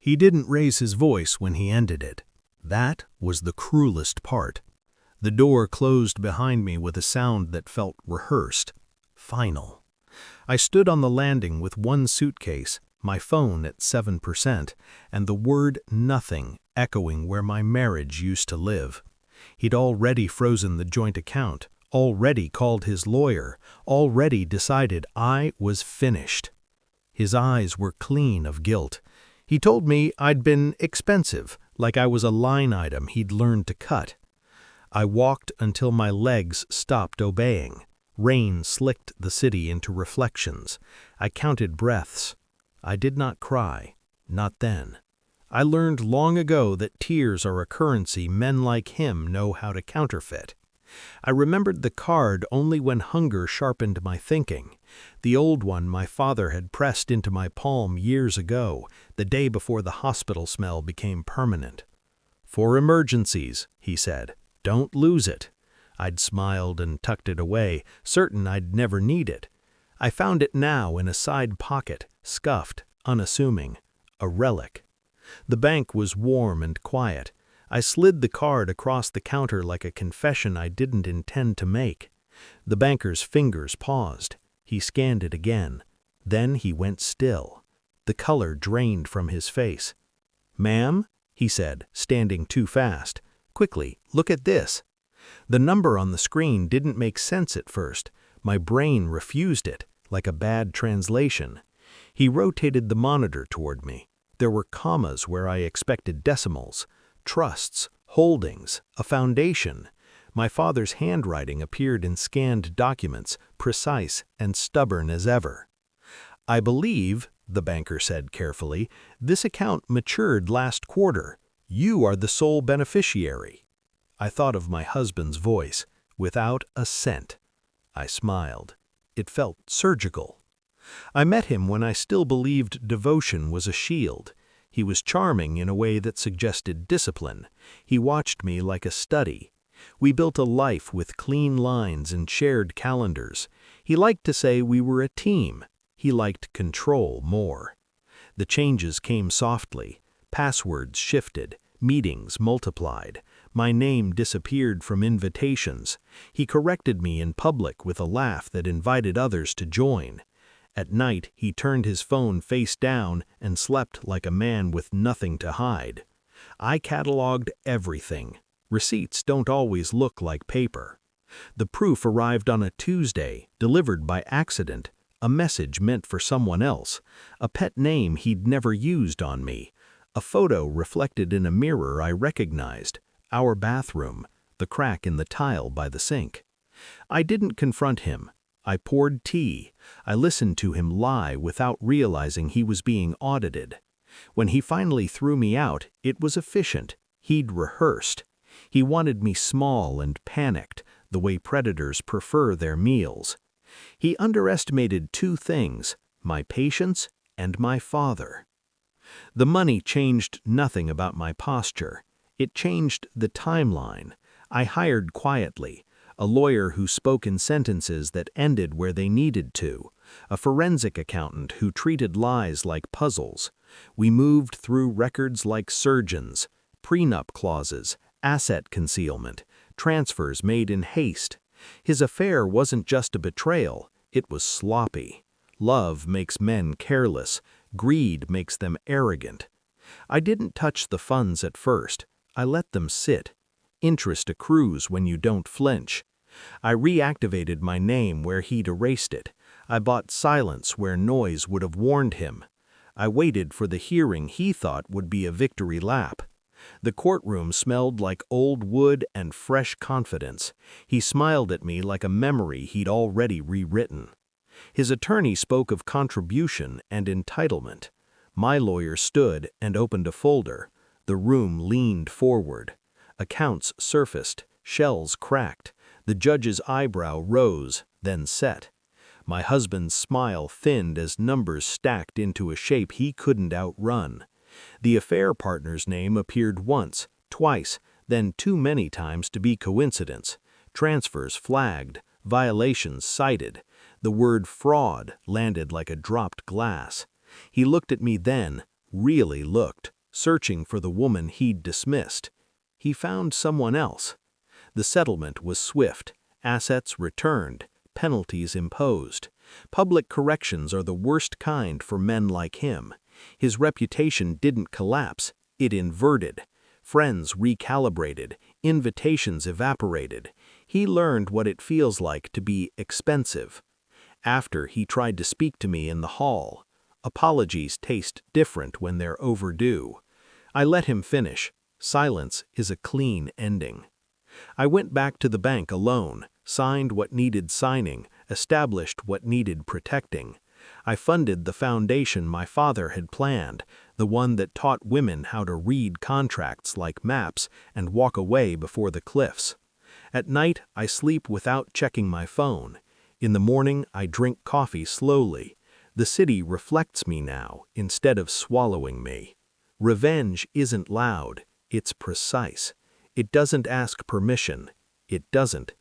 He didn't raise his voice when he ended it. That was the cruelest part. The door closed behind me with a sound that felt rehearsed, final. I stood on the landing with one suitcase, my phone at 7%, and the word nothing echoing where my marriage used to live. He'd already frozen the joint account, already called his lawyer, already decided I was finished. His eyes were clean of guilt. He told me I'd been expensive, like I was a line item he'd learned to cut. I walked until my legs stopped obeying. Rain slicked the city into reflections. I counted breaths. I did not cry, not then. I learned long ago that tears are a currency men like him know how to counterfeit. I remembered the card only when hunger sharpened my thinking. The old one my father had pressed into my palm years ago, the day before the hospital smell became permanent. "For emergencies," he said, "don't lose it." I'd smiled and tucked it away, certain I'd never need it. I found it now in a side pocket, scuffed, unassuming, a relic. The bank was warm and quiet. I slid the card across the counter like a confession I didn't intend to make. The banker's fingers paused. He scanned it again. Then he went still. The color drained from his face. "Ma'am," he said, standing too fast. "Quickly, look at this." The number on the screen didn't make sense at first. My brain refused it, like a bad translation. He rotated the monitor toward me. There were commas where I expected decimals. Trusts, holdings, a foundation. My father's handwriting appeared in scanned documents, precise and stubborn as ever. "I believe," the banker said carefully, "this account matured last quarter. You are the sole beneficiary." I thought of my husband's voice, without a cent. I smiled. It felt surgical. I met him when I still believed devotion was a shield. He was charming in a way that suggested discipline. He watched me like a study. We built a life with clean lines and shared calendars. He liked to say we were a team. He liked control more. The changes came softly. Passwords shifted. Meetings multiplied. My name disappeared from invitations. He corrected me in public with a laugh that invited others to join. At night, he turned his phone face down and slept like a man with nothing to hide. I cataloged everything. Receipts don't always look like paper. The proof arrived on a Tuesday, delivered by accident, a message meant for someone else, a pet name he'd never used on me, a photo reflected in a mirror I recognized, our bathroom, the crack in the tile by the sink. I didn't confront him. I poured tea. I listened to him lie without realizing he was being audited. When he finally threw me out, it was efficient. He'd rehearsed. He wanted me small and panicked, the way predators prefer their meals. He underestimated two things, my patience and my father. The money changed nothing about my posture. It changed the timeline. I hired quietly. A lawyer who spoke in sentences that ended where they needed to, a forensic accountant who treated lies like puzzles. We moved through records like surgeons, prenup clauses, asset concealment, transfers made in haste. His affair wasn't just a betrayal, it was sloppy. Love makes men careless, greed makes them arrogant. I didn't touch the funds at first, I let them sit. Interest accrues when you don't flinch. I reactivated my name where he'd erased it. I bought silence where noise would have warned him. I waited for the hearing he thought would be a victory lap. The courtroom smelled like old wood and fresh confidence. He smiled at me like a memory he'd already rewritten. His attorney spoke of contribution and entitlement. My lawyer stood and opened a folder. The room leaned forward. Accounts surfaced, shells cracked. The judge's eyebrow rose, then set. My husband's smile thinned as numbers stacked into a shape he couldn't outrun. The affair partner's name appeared once, twice, then too many times to be coincidence. Transfers flagged, violations cited. The word fraud landed like a dropped glass. He looked at me then, really looked, searching for the woman he'd dismissed. He found someone else. The settlement was swift, assets returned, penalties imposed. Public corrections are the worst kind for men like him. His reputation didn't collapse, it inverted. Friends recalibrated, invitations evaporated. He learned what it feels like to be expensive. After he tried to speak to me in the hall. Apologies taste different when they're overdue. I let him finish. Silence is a clean ending. I went back to the bank alone, signed what needed signing, established what needed protecting. I funded the foundation my father had planned, the one that taught women how to read contracts like maps and walk away before the cliffs. At night, I sleep without checking my phone. In the morning, I drink coffee slowly. The city reflects me now, instead of swallowing me. Revenge isn't loud, it's precise. It doesn't ask permission. It doesn't